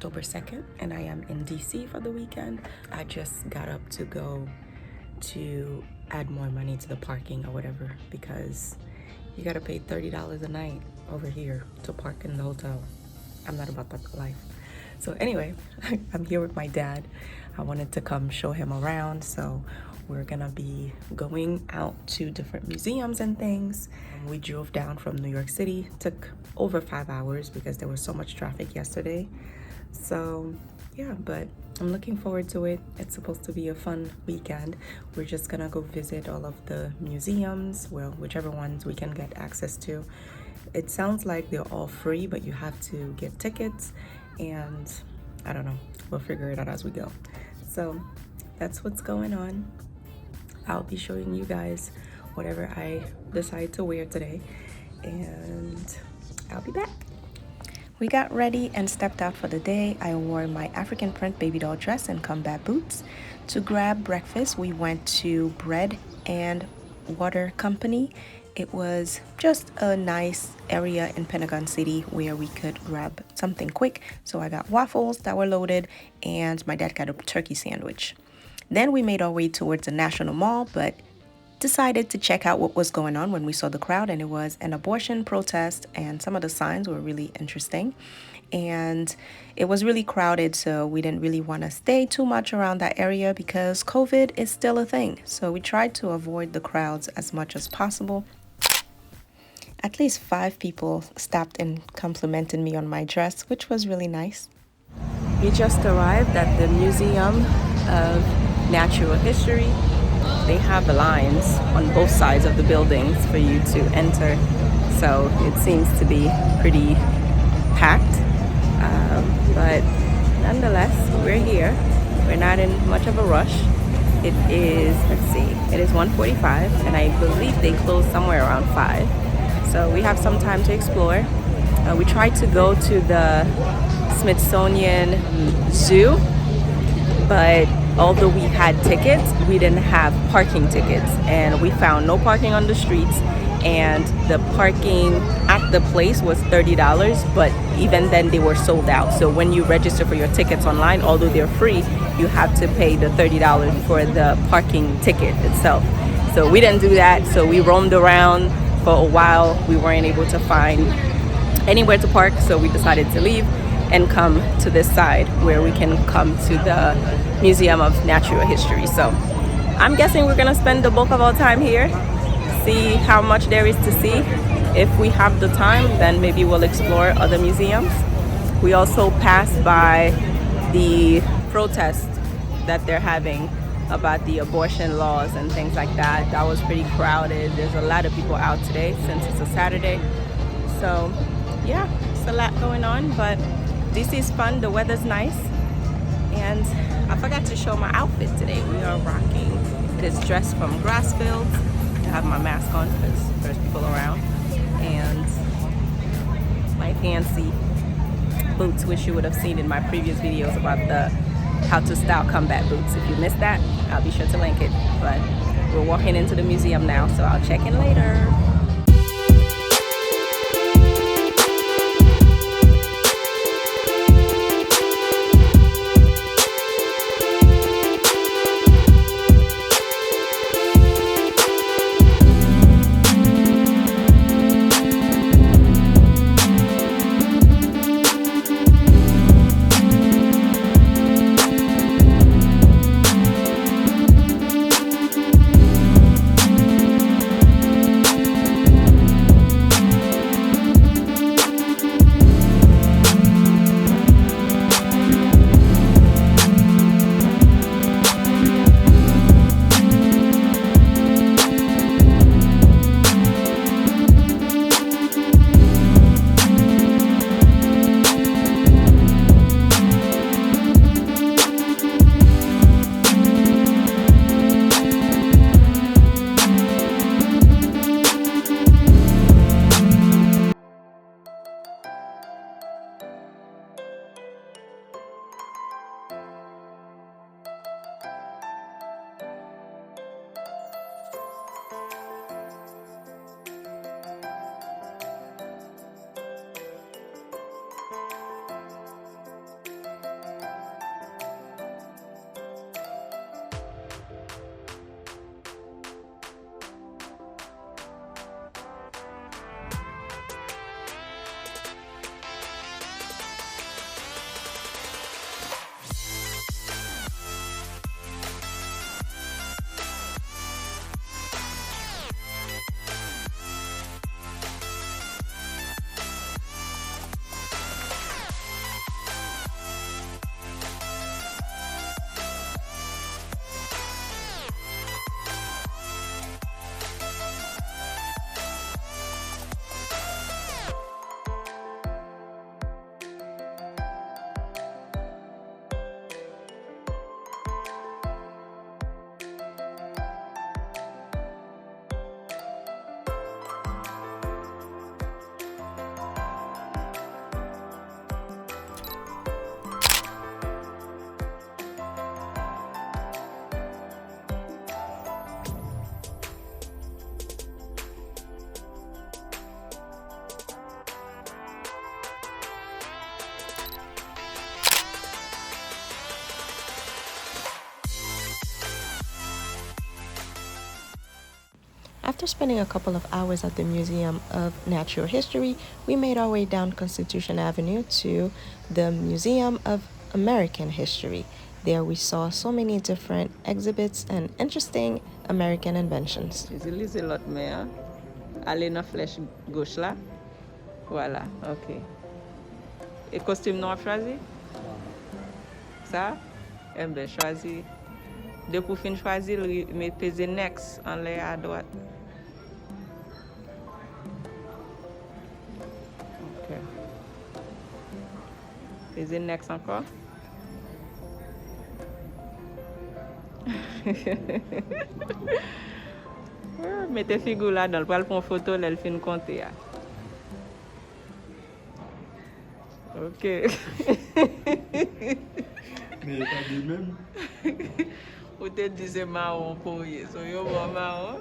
October 2nd, and I am in DC for the weekend. I just got up to go to add more money to the parking or whatever, because you gotta pay $30 a night over here to park in the hotel. I'm not about that life. So anyway, I'm here with my dad. I wanted to come show him around, so we're gonna be going out to different museums and things. We drove down from New York City. Took over 5 hours because there was so much traffic yesterday. So yeah, but I'm looking forward to it. It's supposed to be a fun weekend. We're just gonna go visit all of the museums, well, whichever ones we can get access to. It sounds like they're all free, but you have to get tickets, and I don't know, we'll figure it out as we go. So that's what's going on. I'll be showing you guys whatever I decide to wear today, and I'll be back. We got ready and stepped out for the day. I wore my African print baby doll dress and combat boots. To grab breakfast, we went to Bread and Water Company. It was just a nice area in Pentagon City where we could grab something quick. So I got waffles that were loaded, and my dad got a turkey sandwich. Then we made our way towards the National Mall, but decided to check out what was going on when we saw the crowd, and it was an abortion protest, and some of the signs were really interesting. And it was really crowded, so we didn't really want to stay too much around that area because COVID is still a thing. So we tried to avoid the crowds as much as possible. At least 5 people stopped and complimented me on my dress, which was really nice. We just arrived at the Museum of Natural History. They have the lines on both sides of the buildings for you to enter, so it seems to be pretty packed, but nonetheless, we're here. We're not in much of a rush. It is, let's see, it is 1:45, and I believe they close somewhere around 5, so we have some time to explore. We tried to go to the Smithsonian Zoo, but although we had tickets, we didn't have parking tickets, and we found no parking on the streets, and the parking at the place was $30, but even then they were sold out. So when you register for your tickets online, although they're free, you have to pay the $30 for the parking ticket itself. So we didn't do that, so we roamed around for a while. We weren't able to find anywhere to park, so we decided to leave and come to this side where we can come to the Museum of Natural History. So I'm guessing we're gonna spend the bulk of our time here, see how much there is to see. If we have the time, then maybe we'll explore other museums. We also passed by the protest that they're having about the abortion laws and things like that. That was pretty crowded. There's a lot of people out today since it's a Saturday. So yeah, it's a lot going on, but DC is fun. The weather's nice, and I forgot to show my outfit today. We are rocking this dress from Grassfield. I have my mask on because there's people around, and my fancy boots, which you would have seen in my previous videos about the how to style combat boots. If you missed that, I'll be sure to link it. But we're walking into the museum now, so I'll check in later. After spending a couple of hours at the Museum of Natural History, we made our way down Constitution Avenue to the Museum of American History. There we saw so many different exhibits and interesting American inventions. Lisez l'autre main. Allez dans flèche gauche là. Voilà, ok. Et costume noir choisi? Ça? Eh bien, choisi. Dès pour fin choisir, mais peser next en l'air à droite. Ok. Peser next encore. Mettez figure là dans le poil pour une photo, elle fait une compter. Ok. Mais pas de même. Ou te dit c'est marron pour y, so you want marron.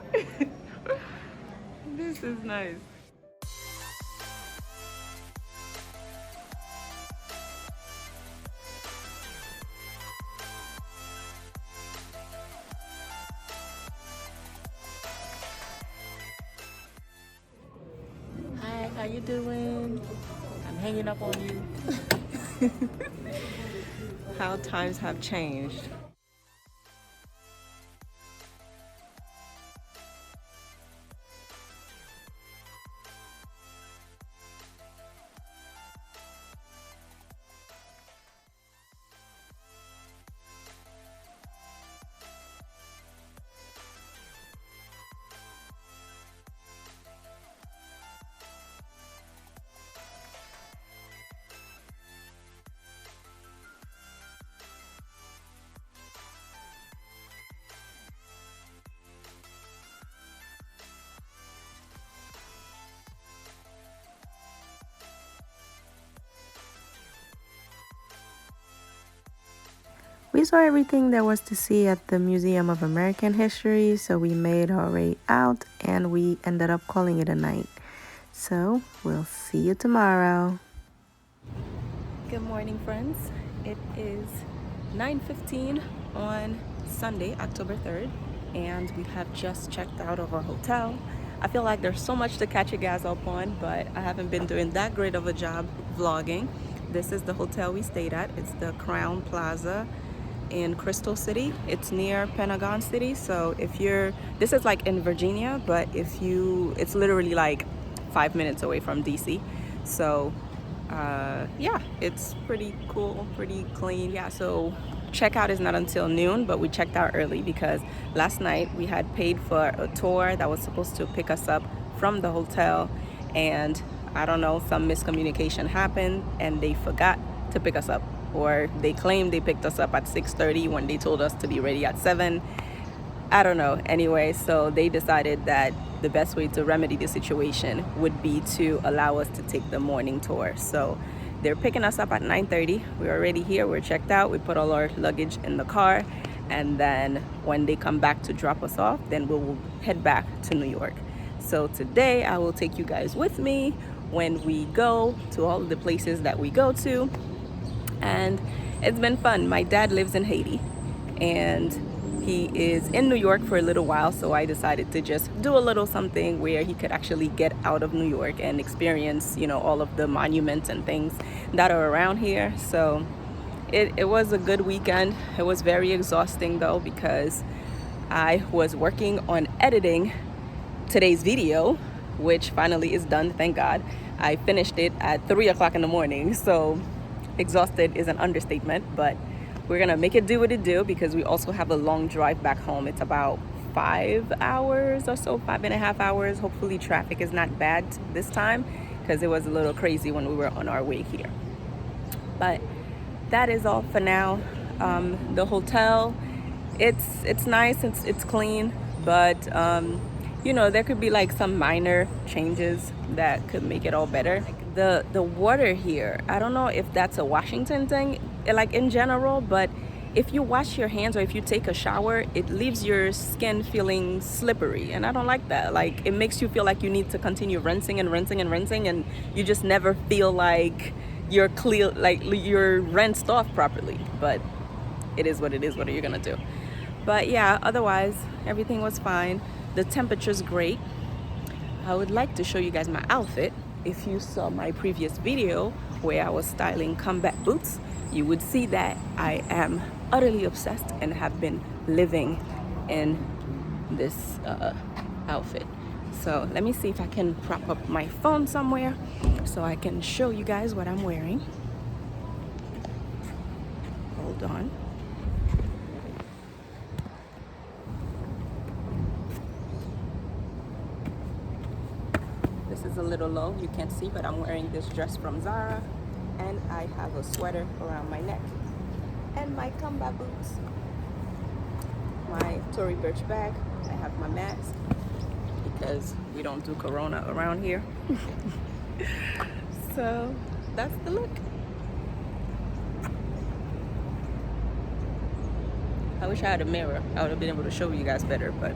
This is nice. Hi, how you doing? I'm hanging up on you. How times have changed. We saw everything there was to see at the Museum of American History, so we made our way out and we ended up calling it a night. So we'll see you tomorrow. Good morning, friends. It is 9:15 on Sunday, October 3rd, and we have just checked out of our hotel. I feel like there's so much to catch you guys up on, but I haven't been doing that great of a job vlogging. This is the hotel we stayed at. It's the Crown Plaza in Crystal City. It's near Pentagon City. So if you're, this is like in Virginia, but if you, it's literally like 5 minutes away from DC. So yeah, it's pretty cool, pretty clean. Yeah, so checkout is not until noon, but we checked out early because last night we had paid for a tour that was supposed to pick us up from the hotel, and I don't know, some miscommunication happened and they forgot to pick us up, or they claimed they picked us up at 6:30 when they told us to be ready at 7. I don't know. Anyway, so they decided that the best way to remedy the situation would be to allow us to take the morning tour. So they're picking us up at 9:30. We're already here, we're checked out, we put all our luggage in the car, and then when they come back to drop us off, then we will head back to New York. So today I will take you guys with me when we go to all of the places that we go to, and it's been fun. My dad lives in Haiti and he is in New York for a little while, so I decided to just do a little something where he could actually get out of New York and experience, you know, all of the monuments and things that are around here. So it was a good weekend. It was very exhausting though, because I was working on editing today's video, which finally is done, thank God. I finished it at 3 o'clock in the morning, so exhausted is an understatement, but we're gonna make it do what it do because we also have a long drive back home. It's about 5 hours or so, 5.5 hours. Hopefully traffic is not bad this time because it was a little crazy when we were on our way here. But that is all for now. The hotel, it's nice, it's clean, but you know, there could be like some minor changes that could make it all better. Like the water here, I don't know if that's a Washington thing, like in general, but if you wash your hands or if you take a shower, it leaves your skin feeling slippery, and I don't like that. Like, it makes you feel like you need to continue rinsing and rinsing and rinsing, and you just never feel like you're clear, like you're rinsed off properly. But it is what it is. What are you gonna do? But yeah, otherwise everything was fine. The temperature's great. I would like to show you guys my outfit. If you saw my previous video where I was styling combat boots, you would see that I am utterly obsessed and have been living in this outfit. So let me see if I can prop up my phone somewhere so I can show you guys what I'm wearing. Hold on. This is a little low, you can't see, but I'm wearing this dress from Zara, and I have a sweater around my neck and my combat boots, my Tory Burch bag. I have my mask because we don't do Corona around here. So that's the look. I wish I had a mirror. I would have been able to show you guys better, but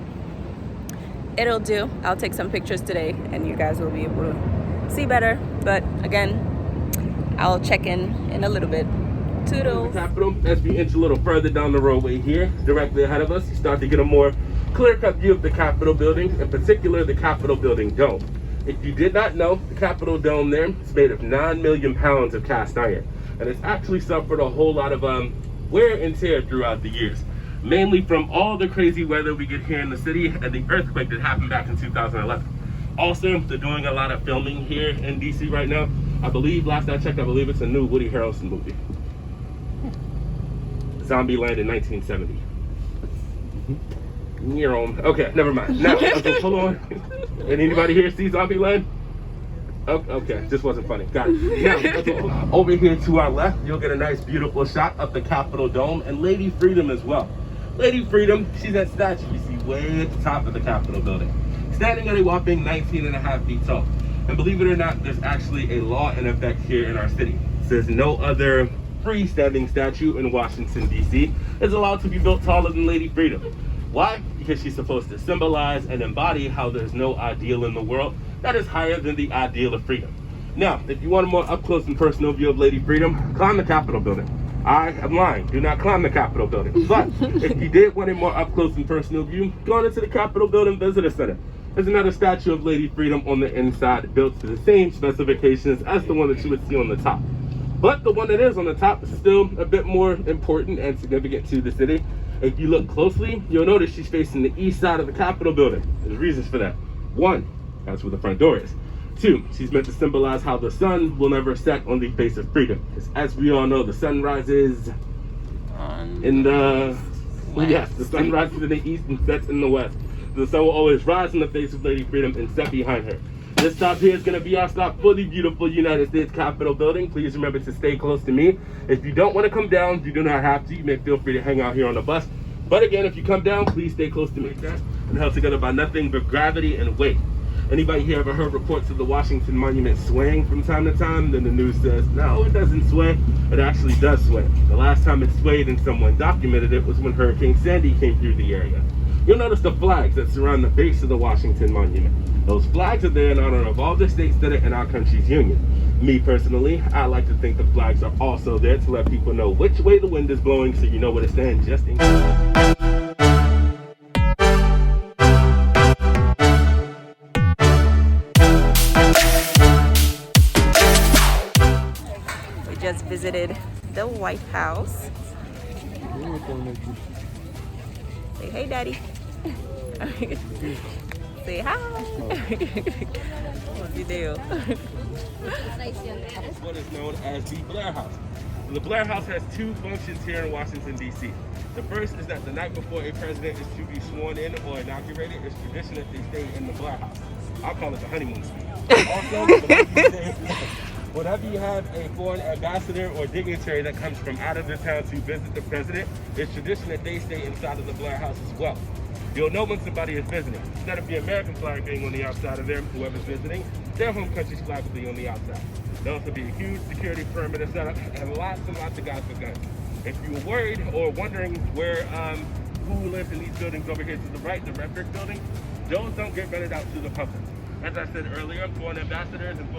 it'll do. I'll take some pictures today and you guys will be able to see better. But again, I'll check in a little bit. Toodles. The Capitol, as we inch a little further down the roadway here, directly ahead of us, you start to get a more clear-cut view of the Capitol building, in particular the Capitol building dome. If you did not know, the Capitol dome there is made of 9 million pounds of cast iron, and it's actually suffered a whole lot of wear and tear throughout the years, mainly from all the crazy weather we get here in the city and the earthquake that happened back in 2011. Also, they're doing a lot of filming here in DC right now. I believe, last I checked, I believe it's a new Woody Harrelson movie. Zombieland in 1970. Okay, never mind. Now, okay, hold on. Did anybody here see Zombieland? Okay, just wasn't funny. Got it. Now, over here to our left, you'll get a nice, beautiful shot of the Capitol Dome and Lady Freedom as well. Lady Freedom, she's that statue you see way at the top of the Capitol building, standing at a whopping 19.5 feet tall. And believe it or not, there's actually a law in effect here in our city. It says no other freestanding statue in Washington, D.C. is allowed to be built taller than Lady Freedom. Why? Because she's supposed to symbolize and embody how there's no ideal in the world that is higher than the ideal of freedom. Now, if you want a more up-close and personal view of Lady Freedom, climb the Capitol building. I am lying. Do not climb the Capitol building. But if you did want a more up-close and personal view, go on into the Capitol building Visitor Center. There's another statue of Lady Freedom on the inside, built to the same specifications as the one that you would see on the top. But the one that is on the top is still a bit more important and significant to the city. If you look closely, you'll notice she's facing the east side of the Capitol building. There's reasons for that. One, that's where the front door is. Two, she's meant to symbolize how the sun will never set on the face of freedom. Because as we all know, the sun rises in the west. Yes, the sun rises in the east and sets in the west. The sun will always rise in the face of Lady Freedom and set behind her. This stop here is going to be our stop for the beautiful United States Capitol building. Please remember to stay close to me. If you don't want to come down, you do not have to. You may feel free to hang out here on the bus. But again, if you come down, please stay close to me. And held together by nothing but gravity and weight. Anybody here ever heard reports of the Washington Monument swaying from time to time? Then the news says, no, it doesn't sway. It actually does sway. The last time it swayed and someone documented it was when Hurricane Sandy came through the area. You'll notice the flags that surround the base of the Washington Monument. Those flags are there in honor of all the states that are in our country's union. Me personally, I like to think the flags are also there to let people know which way the wind is blowing so you know where to stand just in case. We just visited the White House. Say hey, Daddy. Say hi. What's the deal? What is known as the Blair House. The Blair House has two functions here in Washington, D.C. The first is that the night before a president is to be sworn in or inaugurated, it's tradition that they stay in the Blair House. I'll call it the honeymoon suite. Also, whenever you have a foreign ambassador or dignitary that comes from out of the town to visit the president, it's tradition that they stay inside of the Blair House as well. You'll know when somebody is visiting. Instead of the American flag being on the outside of them, whoever's visiting, their home country's flag will be on the outside. There'll also be a huge security perimeter setup and lots of guys with guns. If you were worried or wondering where who lives in these buildings over here to the right, the red brick building, those don't get rented out to the public. As I said earlier, foreign ambassadors and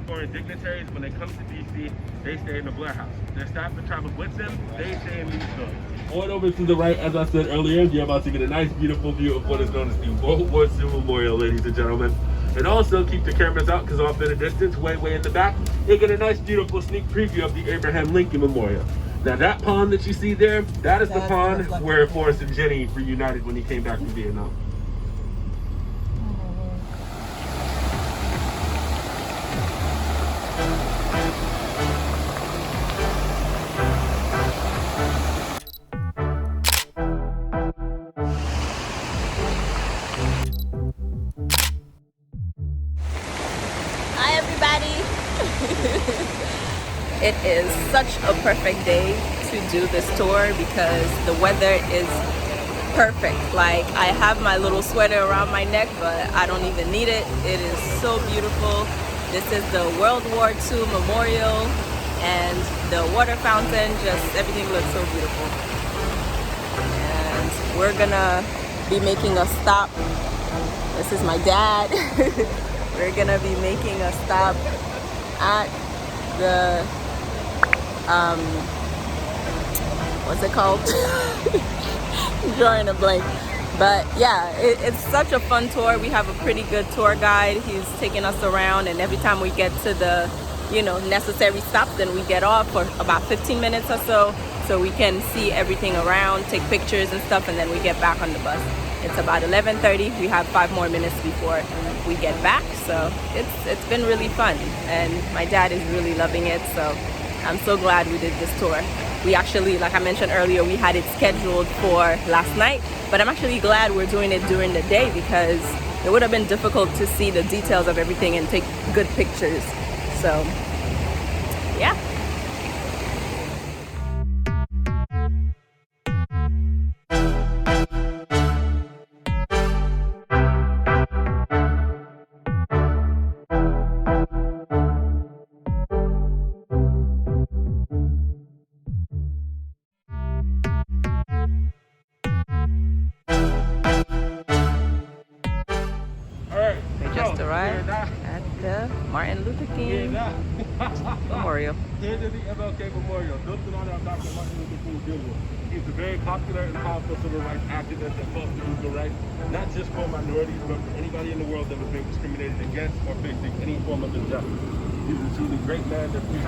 foreign dignitaries, when they come to DC, they stay in the Blair House. Their staff that travel with them, they stay in these buildings. Forward over to the right, as I said earlier, you're about to get a nice, beautiful view of what is known as the World War II Memorial, ladies and gentlemen. And also keep the cameras out, because off in the distance, way in the back, you'll get a nice, beautiful sneak preview of the Abraham Lincoln Memorial. Now that pond that you see there, that is the pond where Forrest and Jenny reunited when he came back from Vietnam. Hi everybody! It is such a perfect day to do this tour because the weather is perfect. Like, I have my little sweater around my neck, but I don't even need it. It is so beautiful. This is the World War II Memorial, and the water fountain, just everything looks so beautiful. And we're gonna be making a stop. This is my dad. We're gonna be making a stop at the what's it called? Drawing a blank. But yeah, it's such a fun tour. We have a pretty good tour guide. He's taking us around, and every time we get to the necessary stops, then we get off for about 15 minutes or so we can see everything around, take pictures and stuff, and then we get back on the bus. It's about 11:30. We have 5 more minutes before we get back, so it's been really fun, and my dad is really loving it, so I'm so glad we did this tour. We actually, like I mentioned earlier, we had it scheduled for last night, but I'm actually glad we're doing it during the day because it would have been difficult to see the details of everything and take good pictures. So yeah. We just arrived at the Martin Luther King Memorial. Here's the MLK Memorial, built in honor of Dr. Martin Luther King Jr. He's a very popular and powerful civil rights activist that fought for civil rights, not just for minorities, but for anybody in the world that was being discriminated against or facing any form of injustice. He's a truly great man that preached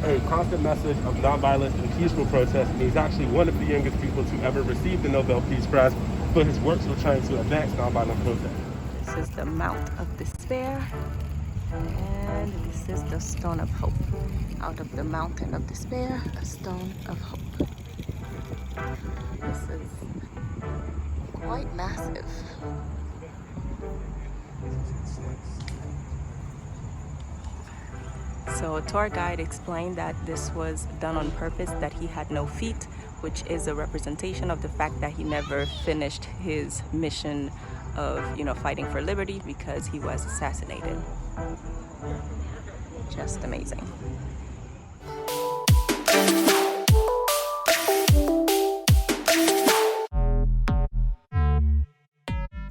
a constant message of nonviolence and peaceful protest, and he's actually one of the youngest people to ever receive the Nobel Peace Prize for his works of trying to advance nonviolent protest. This is the Mount of Despair, and this is the Stone of Hope. Out of the Mountain of Despair, a Stone of Hope. This is quite massive. So a tour guide explained that this was done on purpose, that he had no feet, which is a representation of the fact that he never finished his mission of fighting for liberty because he was assassinated. Just amazing.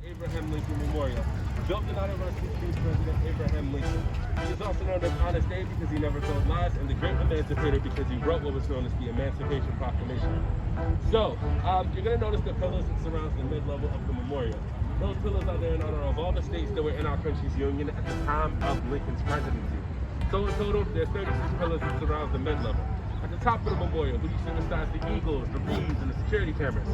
Abraham Lincoln Memorial, built in honor of our 16th President Abraham Lincoln. He is also known as Honest Abe because he never told lies, and the Great Emancipator because he wrote what was known as the Emancipation Proclamation. So, you're going to notice the pillars that surround the mid-level of the memorial. Those pillars are there in honor of all the states that were in our country's union at the time of Lincoln's presidency. So in total, there's 36 pillars that surround the mid-level. At the top of the memorial, who do you see besides the eagles, the reeds, and the security cameras?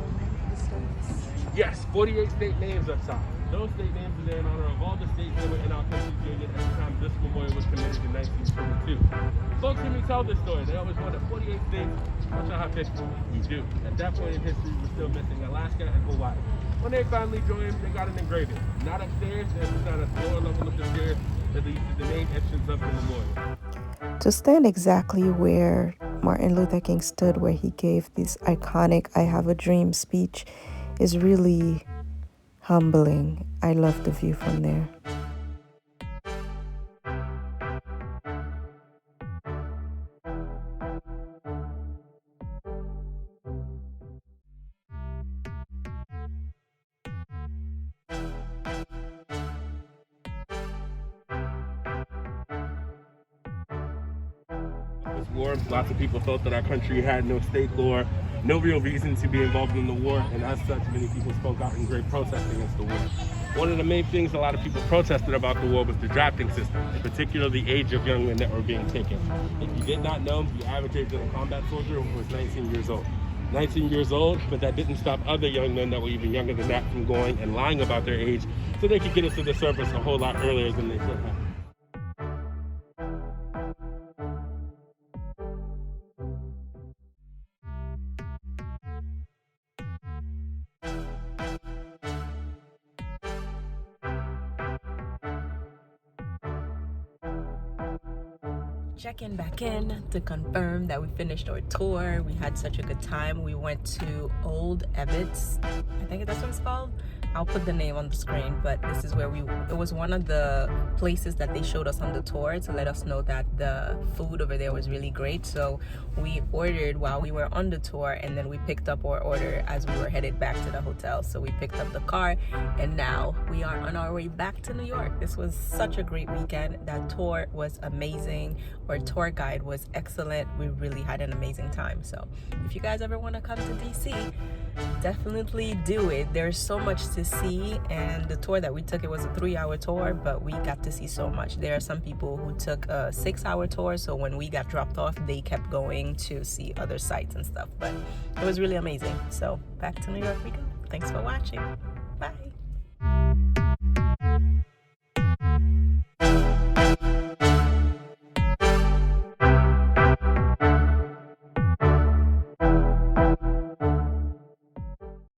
Yes, 48 state names up top. Those state names are there in honor of all the states that were in our country's union at the time this memorial was committed in 1922. Folks hear me tell this story. They always wonder, 48 states, don't y'all have history? We do. At that point in history, we're still missing Alaska and Hawaii. When they finally joined, they got an engraving. Not upstairs, there's not a lower level of the stairs that leads to the main entrance of the memorial. To stand exactly where Martin Luther King stood, where he gave this iconic "I Have a Dream" speech, is really humbling. I love the view from there. this war. Lots of people felt that our country had no state law, no real reason to be involved in the war, and as such, many people spoke out in great protest against the war. One of the main things a lot of people protested about the war was the drafting system, in particular the age of young men that were being taken. If you did not know, the average age of a combat soldier was 19 years old. 19 years old, but that didn't stop other young men that were even younger than that from going and lying about their age so they could get into the service a whole lot earlier than they should have. Checking back in to confirm that we finished our tour. We had such a good time. We went to Old Ebbets, I think that's what it's called. I'll put the name on the screen, but this is where it was one of the places that they showed us on the tour to let us know that the food over there was really great. So we ordered while we were on the tour, and then we picked up our order as we were headed back to the hotel. So we picked up the car, and now we are on our way back to New York. This was such a great weekend. That tour was amazing. Our tour guide was excellent. We really had an amazing time. So if you guys ever want to come to DC, definitely do it. There's so much to see, and the tour that we took, it was a 3-hour tour, but we got to see so much. There are some people who took a 6-hour tour, so when we got dropped off, they kept going to see other sites and stuff, but it was really amazing. So back to New York we go. Thanks for watching. Bye.